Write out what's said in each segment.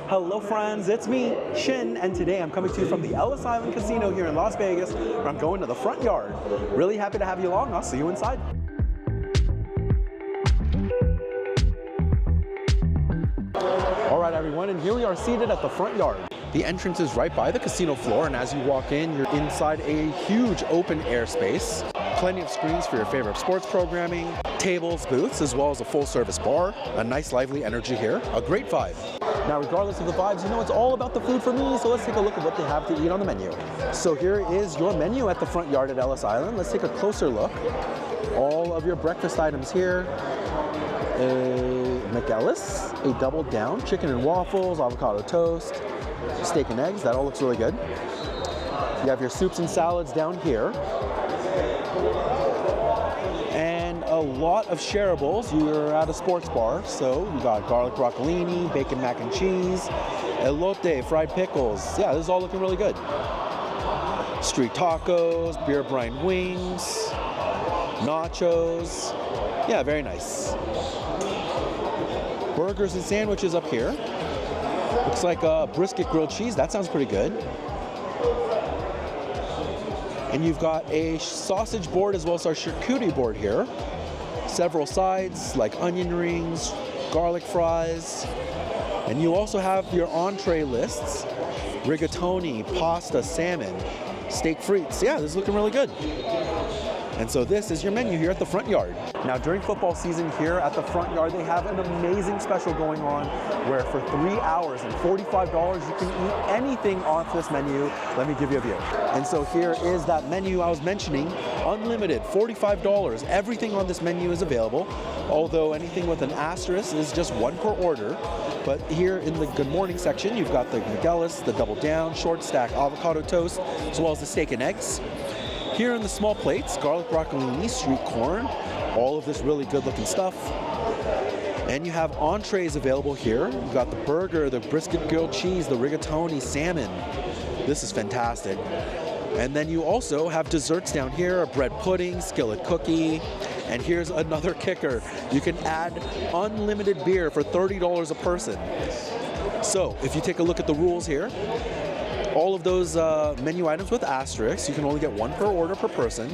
Hello friends, it's me, Shin, and today I'm coming to you from the Ellis Island Casino here in Las Vegas, where I'm going to the front yard. Really happy to have you along. I'll see you inside. Alright everyone, and here we are seated at the front yard. The entrance is right by the casino floor, and as you walk in, you're inside a huge open air space. Plenty of screens for your favorite sports programming, tables, booths, as well as a full service bar. A nice lively energy here, a great vibe. Now regardless of the vibes, you know it's all about the food for me, so let's take a look at what they have to eat on the menu. So here is your menu at the front yard at Ellis Island. Let's take a closer look. All of your breakfast items here. A McEllis, a double down, chicken and waffles, avocado toast, steak and eggs. That all looks really good. You have your soups and salads down here. And a lot of shareables. You're at a sports bar, so you got garlic broccolini, bacon mac and cheese, elote, fried pickles. Yeah, this is all looking really good. Street tacos, beer brine wings, nachos. Yeah, very nice. Burgers and sandwiches up here. Looks like a brisket grilled cheese. That sounds pretty good. And you've got a sausage board as well as our charcuterie board here. Several sides like onion rings, garlic fries. And you also have your entree lists. Rigatoni, pasta, salmon, steak frites. Yeah, this is looking really good. And so this is your menu here at the front yard. Now during football season here at the front yard, they have an amazing special going on where for 3 hours and $45 you can eat anything off this menu. Let me give you a view. And so here is that menu I was mentioning, unlimited, $45. Everything on this menu is available, although anything with an asterisk is just one per order. But here in the good morning section, you've got the McEllis, the double down, short stack avocado toast, as well as the steak and eggs. Here in the small plates, garlic broccolini, street corn, all of this really good looking stuff. And you have entrees available here. You've got the burger, the brisket grilled cheese, the rigatoni, salmon. This is fantastic. And then you also have desserts down here, a bread pudding, skillet cookie. And here's another kicker. You can add unlimited beer for $30 a person. So if you take a look at the rules here, all of those menu items with asterisks, you can only get one per order per person.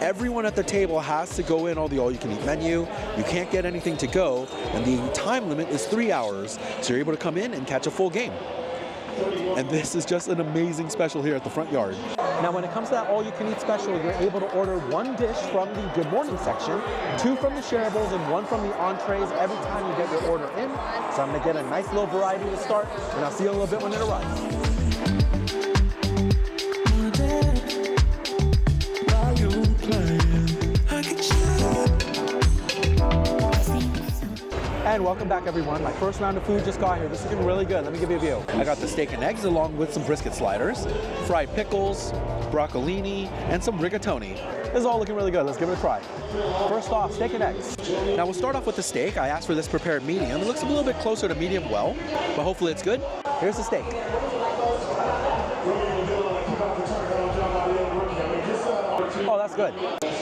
Everyone at the table has to go in on the all-you-can-eat menu. You can't get anything to go, and the time limit is 3 hours, so you're able to come in and catch a full game. And this is just an amazing special here at the front yard. Now when it comes to that all-you-can-eat special, you're able to order one dish from the good morning section, 2 from the shareables, and 1 from the entrees every time you get your order in. So I'm gonna get a nice little variety to start, and I'll see you in a little bit when it arrives. And welcome back everyone. My first round of food just got here. This is looking really good. Let me give you a view. I got the steak and eggs along with some brisket sliders, fried pickles, broccolini, and some rigatoni. This is all looking really good. Let's give it a try. First off, steak and eggs. Now we'll start off with the steak. I asked for this prepared medium. It looks a little bit closer to medium well, but hopefully it's good. Here's the steak. Oh, that's good.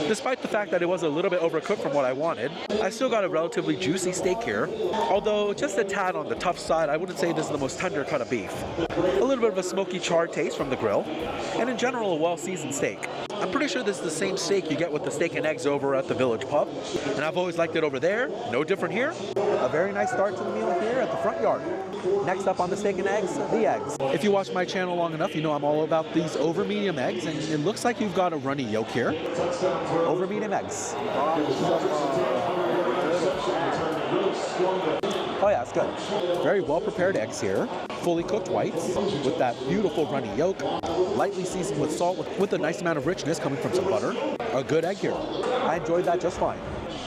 Despite the fact that it was a little bit overcooked from what I wanted, I still got a relatively juicy steak here. Although just a tad on the tough side, I wouldn't say this is the most tender cut of beef. A little bit of a smoky charred taste from the grill, and in general a well-seasoned steak. I'm pretty sure this is the same steak you get with the steak and eggs over at the Village Pub, and I've always liked it over there. No different here. A very nice start to the meal here at the front yard. Next up on the steak and eggs, the eggs. If you watch my channel long enough, you know I'm all about these over medium eggs, and it looks like you've got a runny yolk here. Over medium eggs. Oh yeah, it's good. Very well prepared eggs here. Fully cooked whites with that beautiful runny yolk. Lightly seasoned with salt with a nice amount of richness coming from some butter. A good egg here. I enjoyed that just fine.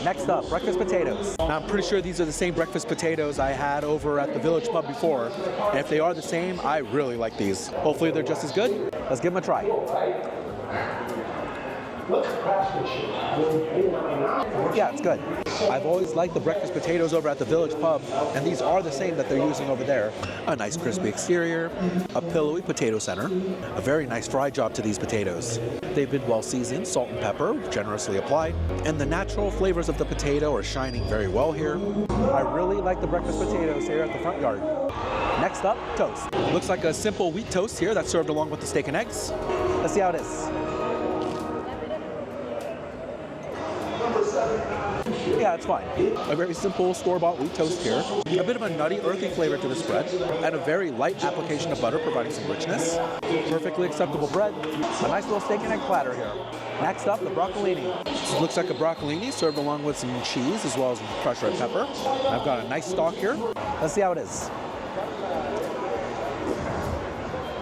Next up, breakfast potatoes. Now I'm pretty sure these are the same breakfast potatoes I had over at the Village Pub before. And if they are the same, I really like these. Hopefully they're just as good. Let's give them a try. Yeah, it's good. I've always liked the breakfast potatoes over at the Village Pub, and these are the same that they're using over there. A nice crispy exterior, a pillowy potato center, a very nice fry job to these potatoes. They've been well seasoned, salt and pepper generously applied, and the natural flavors of the potato are shining very well here. I really like the breakfast potatoes here at the front yard. Next up, toast. Looks like a simple wheat toast here that's served along with the steak and eggs. Let's see how it is. Yeah, it's fine. A very simple store-bought wheat toast here. A bit of a nutty, earthy flavor to this bread, and a very light application of butter providing some richness. Perfectly acceptable bread. A nice little steak and egg platter here. Next up, the broccolini. This looks like a broccolini served along with some cheese as well as crushed red pepper. I've got a nice stock here. Let's see how it is.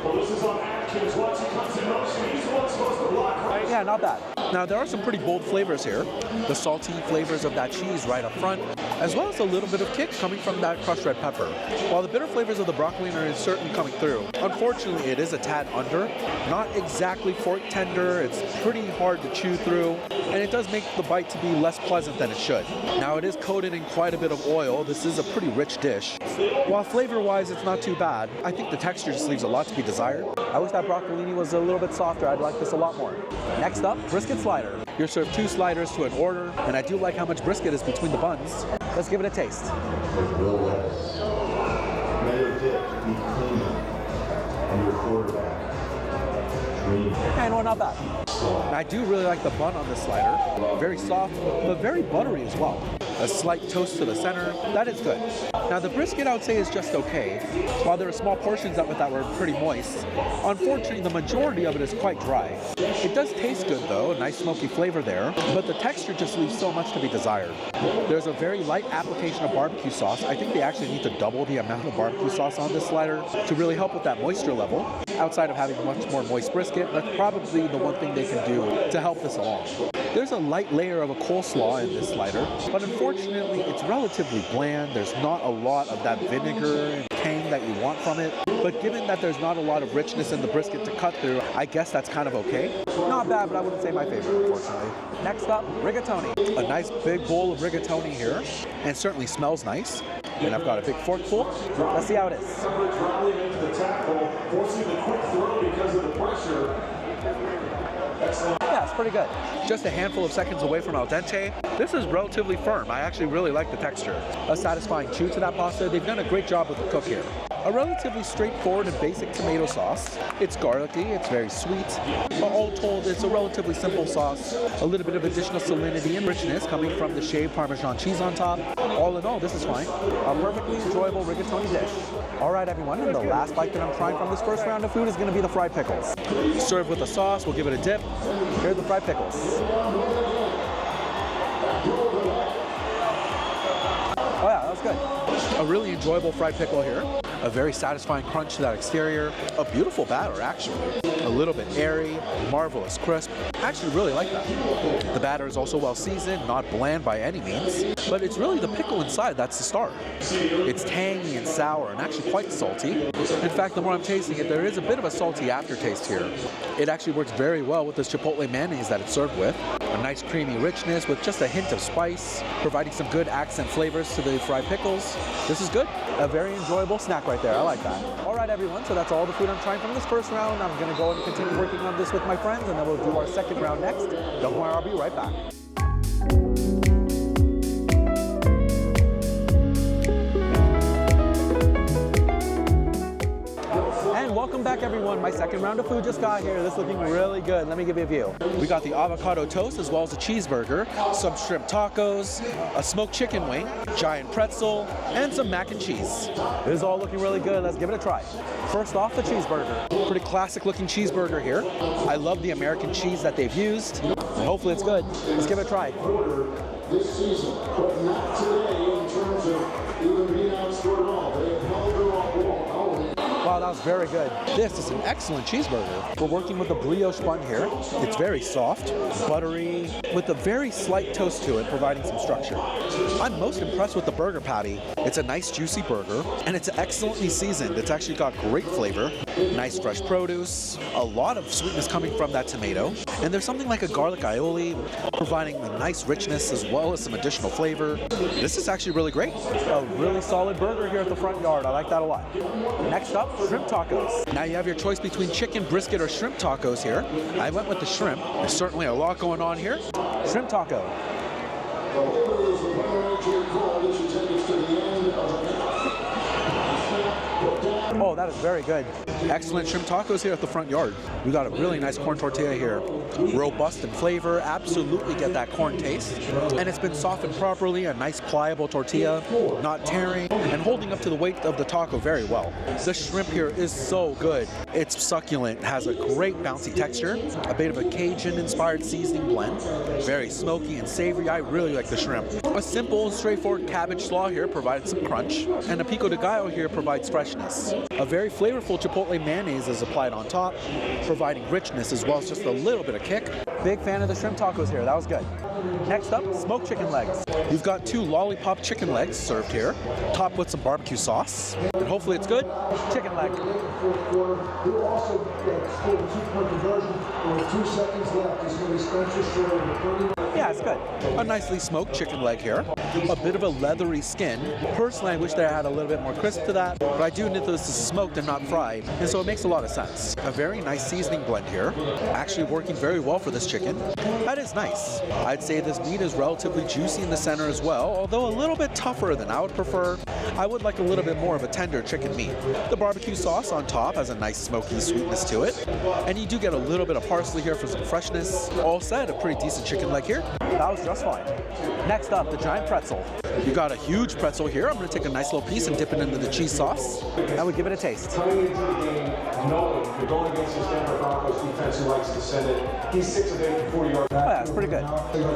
Well, this is on Atkins. Once he comes in motion, he's the one supposed to block right. Yeah, not bad. Now, there are some pretty bold flavors here. The salty flavors of that cheese right up front, as well as a little bit of kick coming from that crushed red pepper. While the bitter flavors of the broccolini are certainly coming through, unfortunately, it is a tad under. Not exactly fork tender. It's pretty hard to chew through, and it does make the bite to be less pleasant than it should. Now, it is coated in quite a bit of oil. This is a pretty rich dish. While flavor-wise, it's not too bad, I think the texture just leaves a lot to be desired. I wish that broccolini was a little bit softer. I'd like this a lot more. Next up, brisket slider. You're served 2 sliders to an order, and I do like how much brisket is between the buns. Let's give it a taste. Real lettuce. Better dip to be clean. And your quarterback. And well, not bad. And I do really like the bun on this slider. Very soft, but very buttery as well. A slight toast to the center. That is good. Now the brisket I would say is just okay. While there are small portions of it that were pretty moist, unfortunately the majority of it is quite dry. It does taste good though, a nice smoky flavor there, but the texture just leaves so much to be desired. There's a very light application of barbecue sauce. I think they actually need to double the amount of barbecue sauce on this slider to really help with that moisture level. Outside of having a much more moist brisket, that's probably the one thing they can do to help this along. There's a light layer of a coleslaw in this slider, but unfortunately it's relatively bland. There's not a lot of that vinegar and tang that you want from it. But given that there's not a lot of richness in the brisket to cut through, I guess that's kind of okay. Not bad, but I wouldn't say my favorite, unfortunately. Next up, rigatoni. A nice big bowl of rigatoni here, and it certainly smells nice. And I've got a big fork full. Let's see how it is. The tackle, forcing the quick throw because of the pressure. Excellent. Yeah, it's pretty good. Just a handful of seconds away from al dente. This is relatively firm. I actually really like the texture. A satisfying chew to that pasta. They've done a great job with the cook here. A relatively straightforward and basic tomato sauce. It's garlicky, it's very sweet, but all told, it's a relatively simple sauce. A little bit of additional salinity and richness coming from the shaved Parmesan cheese on top. All in all, this is fine. A perfectly enjoyable rigatoni dish. All right, everyone, and the last bite that I'm trying from this first round of food is going to be the fried pickles. Served with a sauce, we'll give it a dip. Here are the fried pickles. Oh yeah, that was good. A really enjoyable fried pickle here. A very satisfying crunch to that exterior. A beautiful batter, actually. A little bit airy, marvelous crisp. I actually really like that. The batter is also well seasoned, not bland by any means, but it's really the pickle inside that's the star. It's tangy and sour and actually quite salty. In fact, the more I'm tasting it, there is a bit of a salty aftertaste here. It actually works very well with this chipotle mayonnaise that it's served with. A nice creamy richness with just a hint of spice, providing some good accent flavors to the fried pickles. This is good. A very enjoyable snack right there. I like that. All right, everyone, so that's all the food I'm trying from this first round. I'm going to go and continue working on this with my friends, and then we'll do our second round next. Don't worry, I'll be right back. And welcome back, everyone. My second round of food just got here. This is looking really good. Let me give you a view. We got the avocado toast as well as a cheeseburger, some shrimp tacos, a smoked chicken wing, giant pretzel, and some mac and cheese. This is all looking really good. Let's give it a try. First off, the cheeseburger. Pretty classic looking cheeseburger here. I love the American cheese that they've used, and hopefully it's good. Let's give it a try. This season, but not today in terms of even being outscored at all. They have held their own. Wow, that was very good. This is an excellent cheeseburger. We're working with a brioche bun here. It's very soft, buttery, with a very slight toast to it, providing some structure. I'm most impressed with the burger patty. It's a nice juicy burger, and it's excellently seasoned. It's actually got great flavor. Nice fresh produce, a lot of sweetness coming from that tomato, and there's something like a garlic aioli providing a nice richness as well as some additional flavor. This is actually really great. A really solid burger here at the front yard. I like that a lot. Next up, shrimp tacos. Now you have your choice between chicken, brisket, or shrimp tacos here. I went with the shrimp. There's certainly a lot going on here. Shrimp taco. Oh, that is very good. Excellent shrimp tacos here at the front yard. We got a really nice corn tortilla here. Robust in flavor, absolutely get that corn taste. And it's been softened properly, a nice pliable tortilla, not tearing, and holding up to the weight of the taco very well. The shrimp here is so good. It's succulent, has a great bouncy texture, a bit of a Cajun-inspired seasoning blend, very smoky and savory. I really like the shrimp. A simple, straightforward cabbage slaw here provides some crunch, and a pico de gallo here provides freshness. A very flavorful chipotle mayonnaise is applied on top, providing richness as well as just a little bit of kick. Big fan of the shrimp tacos here. That was good. Next up, smoked chicken legs. You've got 2 lollipop chicken legs served here, topped with some barbecue sauce, and hopefully it's good. Chicken leg. Who also scored a 2-point conversion with 2 seconds left. He's going to be Spencer's story in the 30. Yeah, it's good. A nicely smoked chicken leg here. A bit of a leathery skin. Personally, I wish they had a little bit more crisp to that, but I do know this is smoked and not fried, and so it makes a lot of sense. A very nice seasoning blend here. Actually working very well for this chicken. That is nice. I'd say this meat is relatively juicy in the center as well, although a little bit tougher than I would prefer. I would like a little bit more of a tender chicken meat. The barbecue sauce on top has a nice smoky sweetness to it, and you do get a little bit of parsley here for some freshness. All said, a pretty decent chicken leg here. That was just fine. Next up, the giant pretzel. You got a huge pretzel here. I'm going to take a nice little piece and dip it into the cheese sauce. I would give it a taste. Coming into the game, knowing you're going against this Denver Broncos defense who likes to send it. He's 6 of 8 for 40 yards. Oh yeah, it's pretty good.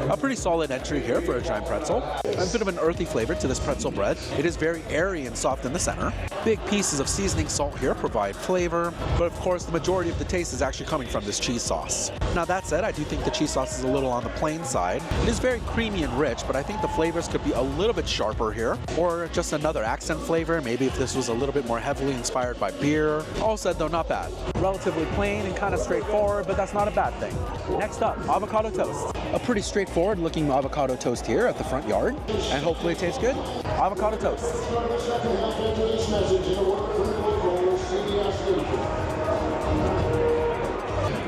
A pretty solid entry here for a giant pretzel. A bit of an earthy flavor to this pretzel bread. It is very airy and soft in the center. Big pieces of seasoning salt here provide flavor, but of course the majority of the taste is actually coming from this cheese sauce. Now that said, I do think the cheese sauce is a little on the plain side. It is very creamy and rich, but I think the flavors could be a little bit sharper here, or just another accent flavor, maybe if this was a little bit more heavily inspired by beer. All said though, not bad. Relatively plain and kind of straightforward, but that's not a bad thing. Next up, avocado toast. A pretty straightforward looking avocado toast here at the front yard, and hopefully it tastes good. Avocado toast.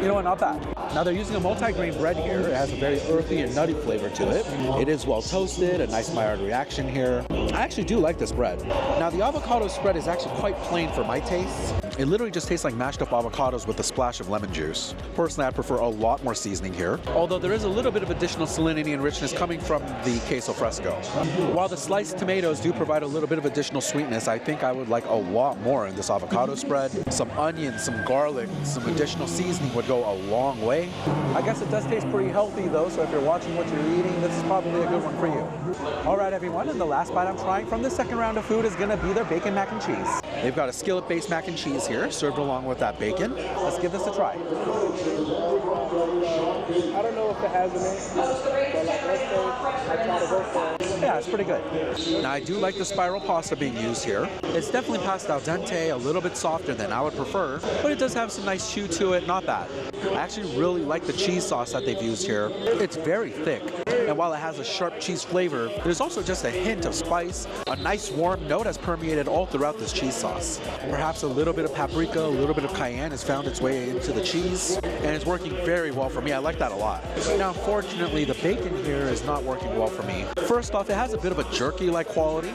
You know what, not bad. Now they're using a multi-grain bread here. It has a very earthy and nutty flavor to it. It is well toasted, a nice mild reaction here. I actually do like this bread. Now the avocado spread is actually quite plain for my taste. It literally just tastes like mashed up avocados with a splash of lemon juice. Personally, I prefer a lot more seasoning here, although there is a little bit of additional salinity and richness coming from the queso fresco. While the sliced tomatoes do provide a little bit of additional sweetness, I think I would like a lot more in this avocado spread. Some onions, some garlic, some additional seasoning would go a long way. I guess it does taste pretty healthy though, so if you're watching what you're eating, this is probably a good one for you. All right, everyone, and the last bite I'm trying from the second round of food is gonna be their bacon mac and cheese. They've got a skillet-based mac and cheese here, served along with that bacon. Let's give this a try. I don't know if it has in it, but like let's say I try to go for it. Yeah, it's pretty good. Now I do like the spiral pasta being used here. It's definitely past al dente, a little bit softer than I would prefer, but it does have some nice chew to it, not bad. I actually really like the cheese sauce that they've used here. It's very thick, and while it has a sharp cheese flavor, there's also just a hint of spice. A nice warm note has permeated all throughout this cheese sauce. Perhaps a little bit of paprika, a little bit of cayenne has found its way into the cheese, and it's working very well for me. I like that a lot. Now, fortunately, the bacon here is not working well for me. First off, it has a bit of a jerky-like quality.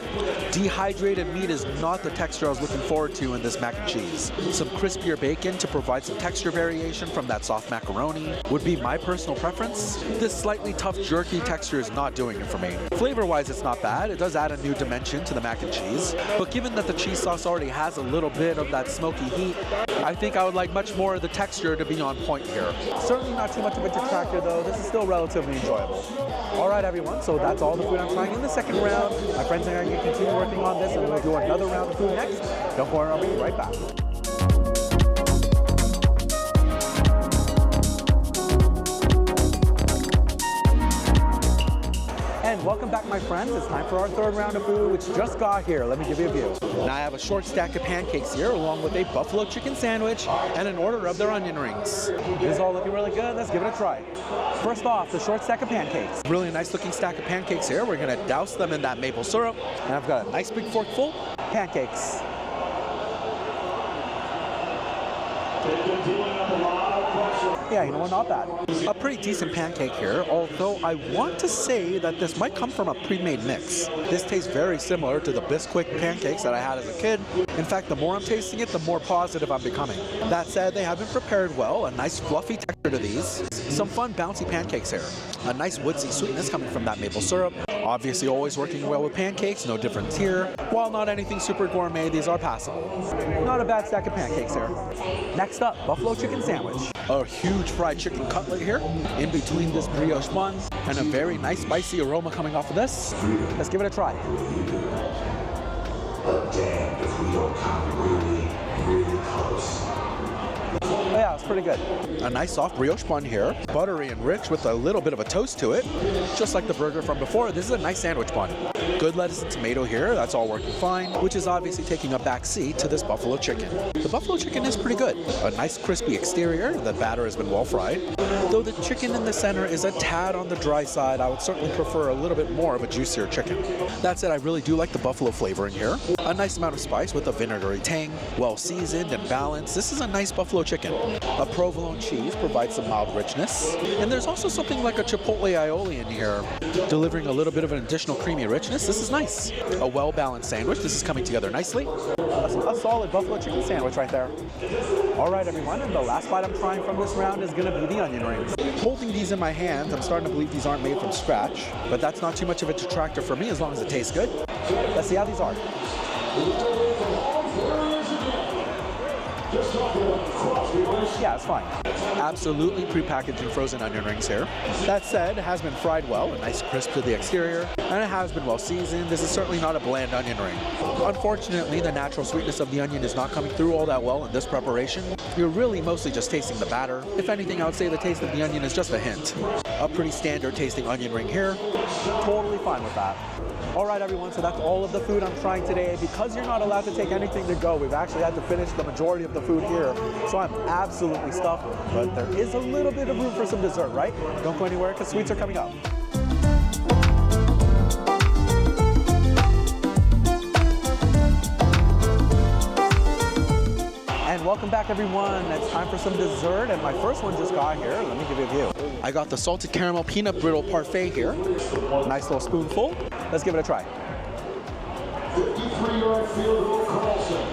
Dehydrated meat is not the texture I was looking forward to in this mac and cheese. Some crispier bacon to provide some texture variation from that soft macaroni would be my personal preference. This slightly tough jerky texture is not doing it for me. Flavor-wise, it's not bad. It does add a new dimension to the mac and cheese, but given that the cheese sauce already has a little bit of that smoky heat, I think I would like much more of the texture to be on point here. Certainly not too much of a detractor though. This is still relatively enjoyable. All right, everyone, so that's all the food I'm trying in the second round. My friends and I are going to continue working on this, and we'll do another round of food next. Don't worry, I'll be right back. And welcome back, my friends. It's time for our third round of food, which just got here. Let me give you a view. Now I have a short stack of pancakes here, along with a buffalo chicken sandwich and an order of their onion rings. This is all looking really good. Let's give it a try. First off, the short stack of pancakes. Really nice looking stack of pancakes here. We're gonna douse them in that maple syrup. And I've got a nice big fork full pancakes. Yeah, you know what, not bad. A pretty decent pancake here, although I want to say that this might come from a pre-made mix. This tastes very similar to the Bisquick pancakes that I had as a kid. In fact, the more I'm tasting it, the more positive I'm becoming. That said, they have been prepared well, a nice fluffy texture to these. Some fun bouncy pancakes here. A nice woodsy sweetness coming from that maple syrup. Obviously always working well with pancakes, no difference here. While not anything super gourmet, these are passable. Not a bad stack of pancakes here. Next up, buffalo chicken sandwich. A huge fried chicken cutlet here, in between this brioche bun, and a very nice spicy aroma coming off of this. Let's give it a try. But damn if we don't come really close. Oh yeah, it's pretty good. A nice soft brioche bun here, buttery and rich with a little bit of a toast to it. Just like the burger from before, this is a nice sandwich bun. Good lettuce and tomato here, that's all working fine, which is obviously taking a back seat to this buffalo chicken. The buffalo chicken is pretty good. A nice crispy exterior, the batter has been well fried. Though the chicken in the center is a tad on the dry side, I would certainly prefer a little bit more of a juicier chicken. That said, I really do like the buffalo flavor in here. A nice amount of spice with a vinegary tang, well seasoned and balanced. This is a nice buffalo chicken. A provolone cheese provides some mild richness. And there's also something like a chipotle aioli in here, delivering a little bit of an additional creamy richness. This is nice. A well-balanced sandwich. This is coming together nicely. A solid buffalo chicken sandwich right there. All right, everyone, and the last bite I'm trying from this round is gonna be the onion rings. Holding these in my hands, I'm starting to believe these aren't made from scratch, but that's not too much of a detractor for me as long as it tastes good. Let's see how these are. Yeah, it's fine. Absolutely prepackaged and frozen onion rings here. That said, it has been fried well, a nice crisp to the exterior, and it has been well seasoned. This is certainly not a bland onion ring. Unfortunately, the natural sweetness of the onion is not coming through all that well in this preparation. You're really mostly just tasting the batter. If anything, I would say the taste of the onion is just a hint. A pretty standard tasting onion ring here. Totally fine with that. All right, everyone, so that's all of the food I'm trying today. Because you're not allowed to take anything to go, we've actually had to finish the majority of the food here. So I'm absolutely stuffed, but there is a little bit of room for some dessert, right? Don't go anywhere because sweets are coming up. And welcome back, everyone. It's time for some dessert, and my first one just got here. Let me give you a view. I got the salted caramel peanut brittle parfait here. Nice little spoonful. Let's give it a try. 53-yard field goal, Carlson.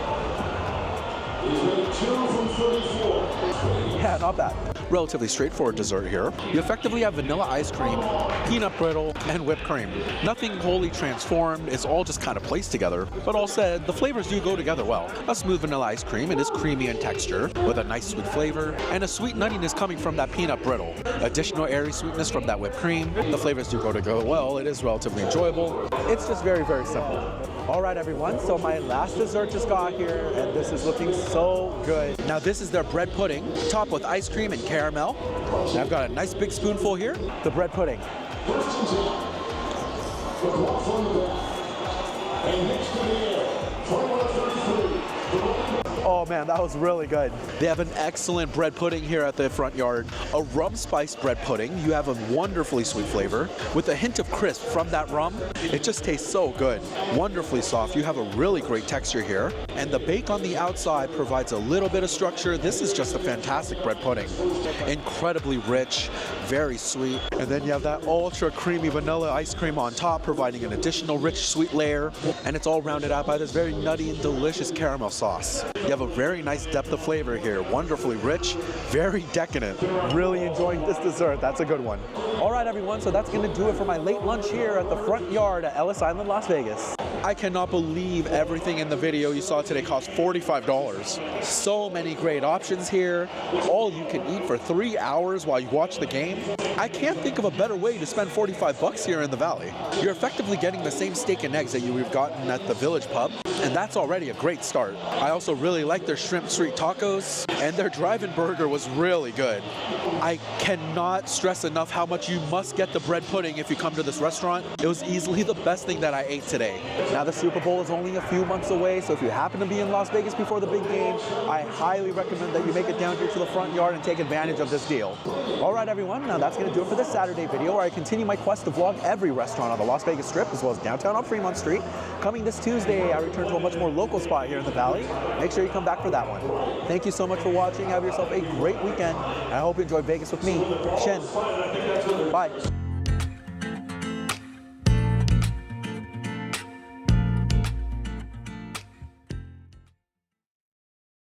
He's made 2 from 34. Yeah, not bad. Relatively straightforward dessert here. You effectively have vanilla ice cream, peanut brittle, and whipped cream. Nothing wholly transformed, it's all just kind of placed together. But all said, the flavors do go together well. A smooth vanilla ice cream, it is creamy in texture, with a nice sweet flavor, and a sweet nuttiness coming from that peanut brittle. Additional airy sweetness from that whipped cream. The flavors do go together well, it is relatively enjoyable. It's just very, very simple. All right, everyone, so my last dessert just got here, and this is looking so good. Now this is their bread pudding, topped with ice cream and caramel. And I've got a nice big spoonful here, the bread pudding. Oh man, that was really good. They have an excellent bread pudding here at the front yard. A rum spiced bread pudding. You have a wonderfully sweet flavor with a hint of crisp from that rum. It just tastes so good. Wonderfully soft. You have a really great texture here. And the bake on the outside provides a little bit of structure. This is just a fantastic bread pudding. Incredibly rich, very sweet. And then you have that ultra creamy vanilla ice cream on top, providing an additional rich sweet layer. And it's all rounded out by this very nutty and delicious caramel sauce. You have a very nice depth of flavor here. Wonderfully rich, very decadent. Really enjoying this dessert. That's a good one. All right, everyone, so that's going to do it for my late lunch here at the front yard at Ellis Island, Las Vegas. I cannot believe everything in the video you saw today cost $45. So many great options here. All you can eat for 3 hours while you watch the game. I can't think of a better way to spend 45 bucks here in the Valley. You're effectively getting the same steak and eggs that you would have gotten at the Village Pub, And that's already a great start. I also really like their shrimp street tacos, and their drive-in burger was really good. I cannot stress enough how much you must get the bread pudding if you come to this restaurant. It was easily the best thing that I ate today. Now the Super Bowl is only a few months away, so if you happen to be in Las Vegas before the big game, I highly recommend that you make it down here to the front yard and take advantage of this deal. All right, everyone, now that's going to do it for this Saturday video, where I continue my quest to vlog every restaurant on the Las Vegas Strip, as well as downtown on Fremont Street. Coming this Tuesday, I return to a much more local spot here in the Valley. Make sure you come back for that one. Thank you so much for watching. Have yourself a great weekend. I hope you enjoyed Vegas with me, Shin. Bye.